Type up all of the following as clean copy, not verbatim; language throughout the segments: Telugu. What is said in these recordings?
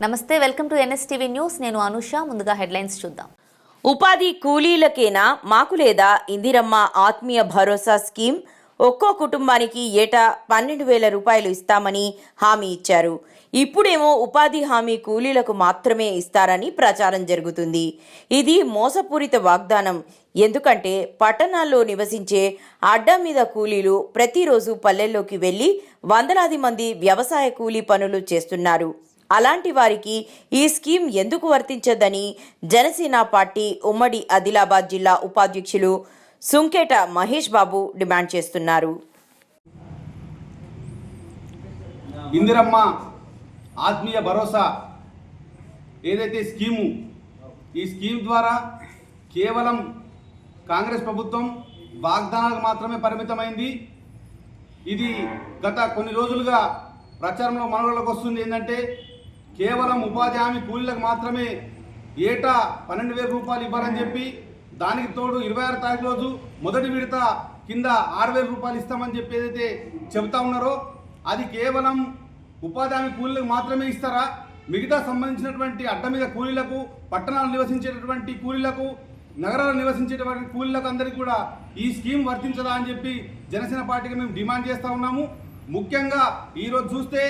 నమస్తే, వెల్కమ్ టు ఎన్ఎస్టీవీ న్యూస్. నేను అనుష. ముందుగా హెడ్లైన్స్ చూద్దాం. ఉపాధి కూలీలకేనా మాకు లేదా ఇందిరమ్మ ఆత్మీయ భరోసా స్కీమ్ ఒక్కో కుటుంబానికి ఏటా 12,000 రూపాయలు ఇస్తామని హామీ ఇచ్చారు. ఇప్పుడేమో ఉపాధి హామీ కూలీలకు మాత్రమే ఇస్తారని ప్రచారం జరుగుతుంది. ఇది మోసపూరిత వాగ్దానం. ఎందుకంటే పట్టణాల్లో నివసించే అడ్డా మీద కూలీలు ప్రతిరోజు పల్లెల్లోకి వెళ్లి వందలాది మంది వ్యవసాయ కూలీ పనులు చేస్తున్నారు. అలాంటి వారికి ఈ స్కీమ్ ఎందుకు వర్తించదని జనసేన పార్టీ ఉమ్మడి ఆదిలాబాద్ జిల్లా ఉపాధ్యక్షులు సుంకేట మహేష్ బాబు డిమాండ్ చేస్తున్నారు. ఇందిరమ్మ ఆత్మీయ భరోసా ఏదైతే స్కీము, ఈ స్కీమ్ ద్వారా కేవలం కాంగ్రెస్ ప్రభుత్వం వాగ్దానాలకు మాత్రమే పరిమితమైంది. ఇది గత కొన్ని రోజులుగా ప్రచారంలో మనలోకి వస్తుంది. ఏంటంటే కేవలం ఉపాధి హామీ కూలీలకు మాత్రమే ఏటా 12,000 రూపాయలు ఇవ్వాలని చెప్పి, దానికి తోడు 26 తారీఖు రోజు మొదటి విడత కింద 6,000 రూపాయలు ఇస్తామని చెప్పి ఏదైతే చెబుతా ఉన్నారో అది కేవలం ఉపాధి హామీ కూలీలకు మాత్రమే ఇస్తారా? మిగతా సంబంధించినటువంటి అడ్డ మీద కూలీలకు, పట్టణాలు నివసించేటటువంటి కూలీలకు, నగరాల్లో నివసించేటువంటి కూలీలకు అందరికీ కూడా ఈ స్కీమ్ వర్తించదా అని చెప్పి జనసేన పార్టీకి మేము డిమాండ్ చేస్తూ ఉన్నాము. ముఖ్యంగా ఈరోజు చూస్తే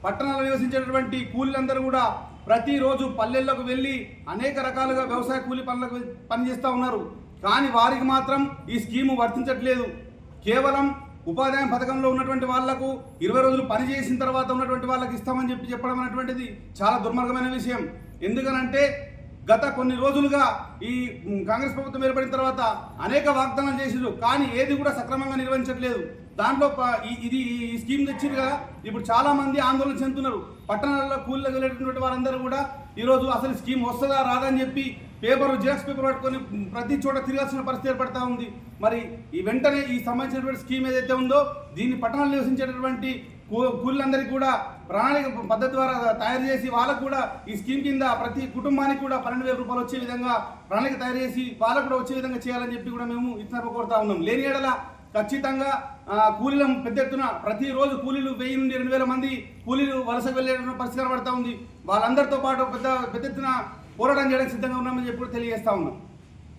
పట్టణాల్లో నివసించేటటువంటి కూలీలందరూ కూడా ప్రతిరోజు పల్లెల్లోకి వెళ్ళి అనేక రకాలుగా వ్యవసాయ కూలీ పనులకు పనిచేస్తూ ఉన్నారు. కానీ వారికి మాత్రం ఈ స్కీము వర్తించట్లేదు. కేవలం ఉపాధి హామీ పథకంలో ఉన్నటువంటి వాళ్లకు 20 రోజులు పని చేసిన తర్వాత ఉన్నటువంటి వాళ్ళకి ఇస్తామని చెప్పడం అనేటువంటిది చాలా దుర్మార్గమైన విషయం. ఎందుకనంటే గత కొన్ని రోజులుగా ఈ కాంగ్రెస్ ప్రభుత్వం ఏర్పడిన తర్వాత అనేక వాగ్దానాలు చేసిరు, కానీ ఏది కూడా సక్రమంగా నిర్వహించట్లేదు. దాంట్లో ఈ స్కీమ్ తెచ్చిరు కదా, ఇప్పుడు చాలా మంది ఆందోళన చెందుతున్నారు. పట్టణాలలో కూలీలకు వెళ్ళేటటువంటి వారందరూ కూడా ఈరోజు అసలు స్కీమ్ వస్తుందా రాదా అని చెప్పి జిరాక్స్ పేపర్ పట్టుకొని ప్రతి చోట తిరగాల్సిన పరిస్థితి ఏర్పడతా ఉంది. మరి ఈ వెంటనే ఈ సంబంధించినటువంటి స్కీమ్ ఏదైతే ఉందో దీన్ని పట్టణాల్లో నివసించేటటువంటి కూలీలందరికీ కూడా ప్రణాళిక పద్ధతి ద్వారా తయారు చేసి వాళ్ళకు కూడా ఈ స్కీమ్ కింద ప్రతి కుటుంబానికి కూడా 12,000 రూపాయలు వచ్చే విధంగా ప్రణాళిక తయారు చేసి వాళ్ళకు కూడా వచ్చే విధంగా చేయాలని చెప్పి కూడా మేము ఇతర కోరుతా ఉన్నాం. లేని ఏడల ఖచ్చితంగా కూలీలను పెద్ద ఎత్తున ప్రతిరోజు కూలీలు 1000 నుండి 2,000 మంది కూలీలు వలస వెళ్ళే పరిస్థితి పడతా ఉంది. వాళ్ళందరితో పాటు పెద్ద ఎత్తున పోరాటం చేయడానికి సిద్ధంగా ఉన్నామని చెప్పి తెలియజేస్తా ఉన్నాం.